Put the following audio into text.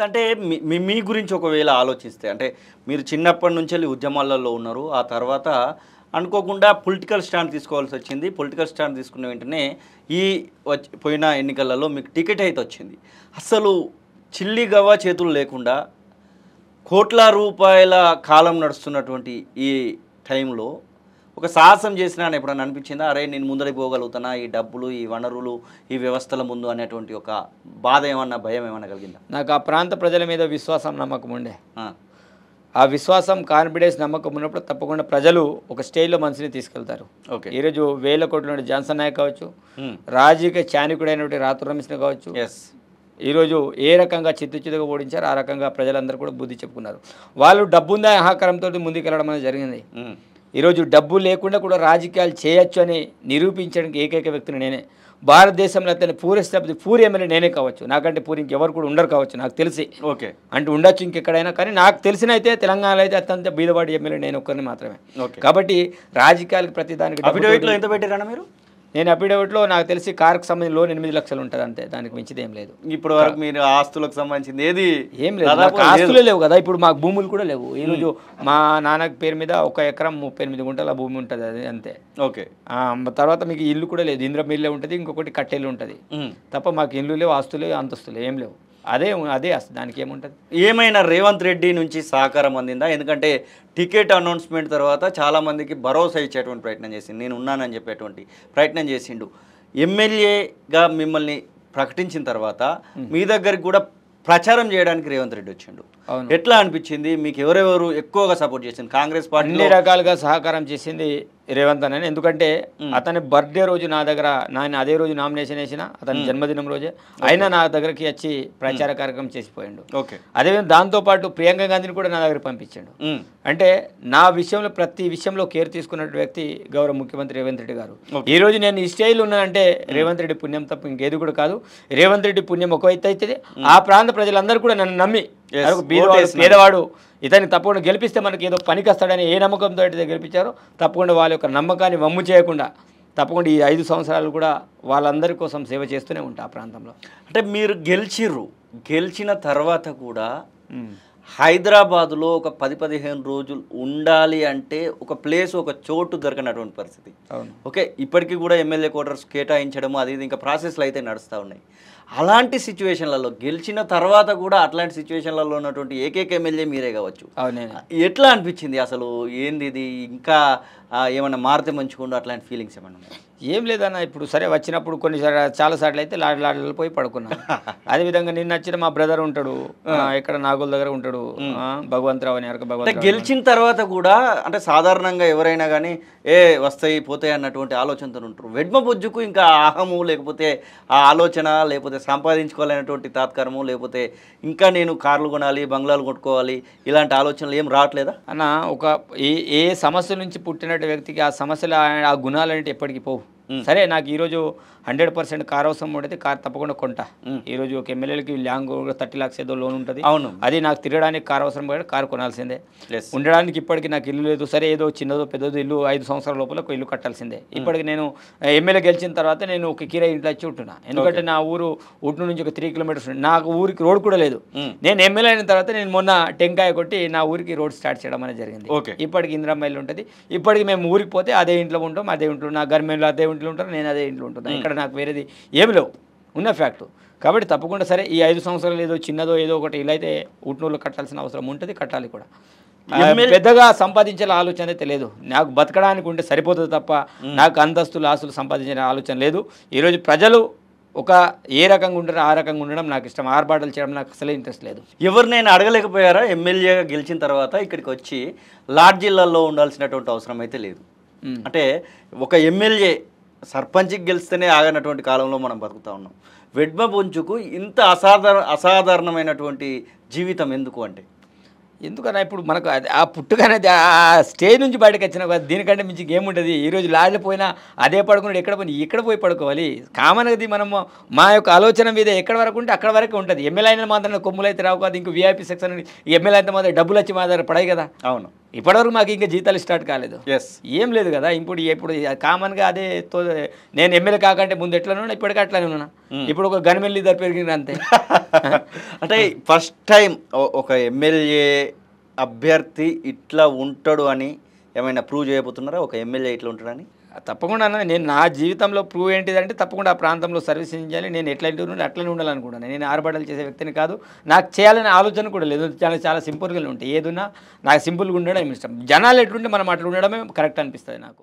అంటే మీ మీ మీ గురించి ఒకవేళ ఆలోచిస్తే అంటే మీరు చిన్నప్పటి నుంచి ఉద్యమాలలో ఉన్నారు. ఆ తర్వాత అనుకోకుండా పొలిటికల్ స్టాండ్ తీసుకోవాల్సి వచ్చింది. పొలిటికల్ స్టాండ్ తీసుకున్న వెంటనే ఈ పోయిన ఎన్నికలలో మీకు టికెట్ అయితే వచ్చింది. అసలు చిల్లి గవ్వ చేతులు లేకుండా కోట్ల రూపాయల కాలం నడుస్తున్నటువంటి ఈ టైంలో ఒక సాహసం చేసినా అని ఎప్పుడన్నా అనిపించిందా? అరే నేను ముందరికి పోగలుగుతానా, ఈ డబ్బులు, ఈ వనరులు, ఈ వ్యవస్థల ముందు అనేటువంటి ఒక బాధ ఏమన్నా, భయం ఏమన్నా కలిగిందా? నాకు ఆ ప్రాంత ప్రజల మీద విశ్వాసం, నమ్మకం ఉండే. ఆ విశ్వాసం, కాన్ఫిడెన్స్, నమ్మకం ఉన్నప్పుడు తప్పకుండా ప్రజలు ఒక స్టేజ్లో మనిషిని తీసుకెళ్తారు. ఓకే, ఈరోజు 1000 కోట్ల జాన్సన్ నాయక్ కావచ్చు, రాజకీయ చాణికుడైనటువంటి రాతు రమేష్ని కావచ్చు, ఈరోజు ఏ రకంగా చిత్తుగా ఓడించారు ఆ రకంగా ప్రజలందరూ కూడా బుద్ధి చెప్పుకున్నారు. వాళ్ళు డబ్బుందా అహంకారంతో ముందుకెళ్ళడం అనేది జరిగింది. ఈరోజు డబ్బు లేకుండా కూడా రాజకీయాలు చేయొచ్చు అని నిరూపించడానికి ఏకైక వ్యక్తిని నేనే. భారతదేశంలో అతని పూరి ఎమ్మెల్యే నేనే కావచ్చు, నాకంటే పూరి ఇంకెవరు కూడా ఉండరు కావచ్చు నాకు తెలిసి. ఓకే, అంటే ఉండొచ్చు ఇంకెక్కడైనా, కానీ నాకు తెలిసిన అయితే తెలంగాణలో అయితే అత్యంత బీదవాడి ఎమ్మెల్యే నేను ఒక్కరిని మాత్రమే. కాబట్టి రాజకీయాలకు ప్రతిదానికి ఎంత పెట్టారన్నా మీరు? నేను అఫిడవిట్లో నాకు తెలిసి కారుకు సంబంధించిన లోన్ 8 లక్షలు ఉంటుంది అంతే, దానికి మించిది ఏం లేదు. ఇప్పటి వరకు మీరు ఆస్తులకు సంబంధించింది ఏది ఏం లేదు, ఆస్తులే లేవు కదా. ఇప్పుడు మాకు భూములు కూడా లేవు. ఈరోజు మా నాన్న పేరు మీద 1 ఎకరం 38 గుంటల భూమి ఉంటుంది, అది అంతే. ఓకే, తర్వాత మీకు ఇల్లు కూడా లేదు, ఇంద్రం ఇల్లే ఉంటుంది, ఇంకొకటి కట్టెలు ఉంటుంది తప్ప మాకు ఇల్లు లేవు, ఆస్తులు లేవు, అంతస్తులు ఏం లేవు. అదే దానికి ఏముంటుంది. ఏమైనా రేవంత్ రెడ్డి నుంచి సహకారం అందిందా? ఎందుకంటే టికెట్ అనౌన్స్మెంట్ తర్వాత చాలామందికి భరోసా ఇచ్చేటువంటి ప్రయత్నం చేసిండు, నేను ఉన్నానని చెప్పేటువంటి ప్రయత్నం చేసిండు. ఎమ్మెల్యేగా మిమ్మల్ని ప్రకటించిన తర్వాత మీ దగ్గరికి కూడా ప్రచారం చేయడానికి రేవంత్ రెడ్డి వచ్చిండు. ఎట్లా అనిపించింది మీకు? ఎవరెవరు ఎక్కువగా సపోర్ట్ చేసింది? కాంగ్రెస్ పార్టీ అన్ని రకాలుగా సహకారం చేసింది రేవంత్ అన్న. ఎందుకంటే అతని బర్త్డే రోజు నా దగ్గర, నేను అదే రోజు నామినేషన్ వేసిన, అతని జన్మదినం రోజే అయినా నా దగ్గరికి వచ్చి ప్రచార కార్యక్రమం చేసిపోయాడు. అదేవిధంగా దాంతోపాటు ప్రియాంక గాంధీని కూడా నా దగ్గర పంపించాడు. అంటే నా విషయంలో ప్రతి విషయంలో కేర్ తీసుకున్న వ్యక్తి గౌరవ ముఖ్యమంత్రి రేవంత్ రెడ్డి గారు. ఈ రోజు నేను ఈ స్టేజ్లో ఉన్నానంటే రేవంత్ రెడ్డి పుణ్యం తప్ప ఇంకేది కూడా కాదు. రేవంత్ రెడ్డి పుణ్యం ఒకవైతే అయితే ఆ ప్రాంత ప్రజలందరూ కూడా నన్ను నమ్మి, పేదవాడు ఇతన్ని తప్పకుండా గెలిపిస్తే మనకి ఏదో పనికి వస్తాడని ఏ నమ్మకంతో అయితే గెలిపించారో తప్పకుండా వాళ్ళ యొక్క నమ్మకాన్ని వమ్ము చేయకుండా తప్పకుండా ఈ 5 సంవత్సరాలు కూడా వాళ్ళందరి కోసం సేవ చేస్తూనే ఉంటా ఆ ప్రాంతంలో. అంటే మీరు గెలిచిన తర్వాత కూడా హైదరాబాద్లో ఒక 10-15 రోజులు ఉండాలి అంటే ఒక ప్లేస్, ఒక చోటు దొరకనటువంటి పరిస్థితి. ఓకే, ఇప్పటికీ కూడా ఎమ్మెల్యే క్వార్టర్స్ కేటాయించడము అది ఇంకా ప్రాసెస్లు అయితే నడుస్తూ ఉన్నాయి. అలాంటి సిచ్యువేషన్లలో గెలిచిన తర్వాత కూడా అట్లాంటి సిచ్యువేషన్లలో ఉన్నటువంటి ఏకైక ఎమ్మెల్యే మీరే కావచ్చు. ఎట్లా అనిపించింది అసలు? ఏంది ఇది, ఇంకా ఏమన్నా మారితే మంచిగుండు అట్లాంటి ఫీలింగ్స్ ఏమన్నా ఉన్నాయి? ఏం లేదన్న, ఇప్పుడు సరే వచ్చినప్పుడు కొన్ని చాలాసార్లు అయితే లాడలాడలు పోయి పడుకున్నాను. అదేవిధంగా నిన్న వచ్చిన మా బ్రదర్ ఉంటాడు ఇక్కడ నాగోల్ దగ్గర ఉంటాడు, భగవంతరావు అని. భగవంతరావు గెలిచిన తర్వాత కూడా అంటే సాధారణంగా ఎవరైనా కానీ వస్తాయి పోతాయి అన్నటువంటి ఆలోచనతో ఉంటారు. వెడ్మ బొజ్జుకు ఇంకా ఆహము, లేకపోతే ఆ ఆలోచన, లేకపోతే సంపాదించుకోవాలనేటువంటి తాత్కారము, లేకపోతే ఇంకా నేను కార్లు కొనాలి, బంగ్లాలు కొట్టుకోవాలి, ఇలాంటి ఆలోచనలు ఏం రావట్లేదా అన్న? ఒక ఏ సమస్య నుంచి పుట్టిన వ్యక్తికి ఆ సమస్యలు, ఆ గుణాలు అనేవి ఎప్పటికీ పోవు. సరే, నాకు ఈరోజు 100% కార్ అవసరం ఉంటుంది, కార్ తప్పకుండా కొంటా. ఈరోజు ఒక ఎమ్మెల్యేలకి ల్యాంగ్ 30 lakhs ఏదో లోన్ ఉంటుంది, అది నాకు తిరగడానికి కార్ అవసరం పడి కార్ కొనాల్సిందే. ఉండడానికి ఇప్పటికి నాకు ఇల్లు లేదు, సరే ఏదో చిన్నదో పెద్దదో ఇల్లు 5 సంవత్సరాల లోపల ఒక ఇల్లు కట్టాల్సిందే. ఇప్పటికి నేను ఎమ్మెల్యే గెలిచిన తర్వాత నేను ఒక కిరాయి ఇంట్లో వచ్చి ఉంటున్నా. ఎందుకంటే నా ఊరు ఉట్నూరు నుంచి ఒక 3 kilometers నాకు ఊరికి రోడ్ కూడా లేదు. నేను ఎమ్మెల్యే అయిన తర్వాత నేను మొన్న టెంకాయ కొట్టి నా ఊరికి రోడ్ స్టార్ట్ చేయడం అనేది జరిగింది. ఇప్పటికి ఇందిరమ్మ ఇల్లు ఉంటుంది. ఇప్పటికి మేము ఊరికి పోతే అదే ఇంట్లో ఉంటాం, అదే ఇంట్లో నా గవర్నమెంట్లో అదే ఇంట్లో ఉంటారు, నేను అదే ఇంట్లో ఉంటున్నాను. ఇక్కడ నాకు వేరేది ఏమి లేవు, ఉన్న ఫ్యాక్ట్. కాబట్టి తప్పకుండా సరే ఈ 5 సంవత్సరాలు ఏదో చిన్నదో ఏదో ఒకటి ఇలా అయితే ఉట్నూరులో కట్టాల్సిన అవసరం ఉంటుంది, కట్టాలి కూడా. పెద్దగా సంపాదించే ఆలోచన అయితే లేదు. నాకు బతకడానికి ఉంటే సరిపోతుంది తప్ప నాకు అంతస్తులు ఆస్తులు సంపాదించే ఆలోచన లేదు. ఈరోజు ప్రజలు ఒక ఏ రకంగా ఉంటారో ఆ రకంగా ఉండడం నాకు ఇష్టం. ఆర్భాటాలు చేయడం నాకు అసలే ఇంట్రెస్ట్ లేదు. ఎవరినైనా అడగలేకపోయారా? ఎమ్మెల్యేగా గెలిచిన తర్వాత ఇక్కడికి వచ్చి లాడ్జీలలో ఉండాల్సినటువంటి అవసరం అయితే లేదు. అంటే ఒక ఎమ్మెల్యే సర్పంచ్కి గెలిస్తేనే ఆగనటువంటి కాలంలో మనం బతుకుతూ ఉన్నాం. వెడ్మ బొంచుకు ఇంత అసాధారణమైనటువంటి జీవితం ఎందుకు అంటే? ఎందుకన్నా ఇప్పుడు మనకు ఆ పుట్టుకనేది ఆ స్టేజ్ నుంచి బయటకు వచ్చిన దీనికంటే మించి ఏముంటుంది. ఈరోజు లాడ్లో పోయినా అదే పడుకున్నాడు, ఎక్కడ పోయి పడుకోవాలి. కామన్గా మనము మా యొక్క ఆలోచన మీద ఎక్కడ వరకు ఉంటే అక్కడ వరకే ఉంటుంది. ఎమ్మెల్యే అయిన మాత్రం కొమ్ములు అయితే రావు కాదు, ఇంకో VIP సెక్షన్ ఎమ్మెల్యే అయితే మాత్రం డబ్బులు వచ్చి మా దగ్గర పడాయి కదా. అవును, ఇప్పటివరకు మాకు ఇంకా జీతాలు స్టార్ట్ కాలేదు. ఎస్ ఏం లేదు కదా. ఇప్పుడు కామన్గా అదే నేను ఎమ్మెల్యే కాకంటే ముందు ఎట్లా ఉన్నా ఇప్పటికీ అట్లానే ఉన్నా. ఇప్పుడు ఒక గన్మెన్ ధర పెరిగింది అంతే. అంటే ఫస్ట్ టైం ఒక ఎమ్మెల్యే అభ్యర్థి ఇట్లా ఉంటాడు అని ఏమైనా ప్రూవ్ చేయబోతున్నారా? ఒక ఎమ్మెల్యే ఇట్లా ఉంటాడని? తప్పకుండా అన్న, నేను నా జీవితంలో ప్రూవ్ ఏంటిదంటే తప్పకుండా ఆ ప్రాంతంలో సర్వీసింగ్ చేయాలి. నేను ఎట్లయితే ఉండాలి అట్లనే ఉండాలనుకుంటాను. నేను ఆరుబడలు చేసే వ్యక్తిని కాదు. నాకు చేయాలనే ఆలోచన కూడా లేదు. చాలా సింపుల్గా ఉంటాయి. ఏదున్నా నాకు సింపుల్గా ఉండడం ఇష్టం. జనాలు ఎట్లుంటే మనం అట్లా ఉండడమే కరెక్ట్ అనిపిస్తుంది నాకు.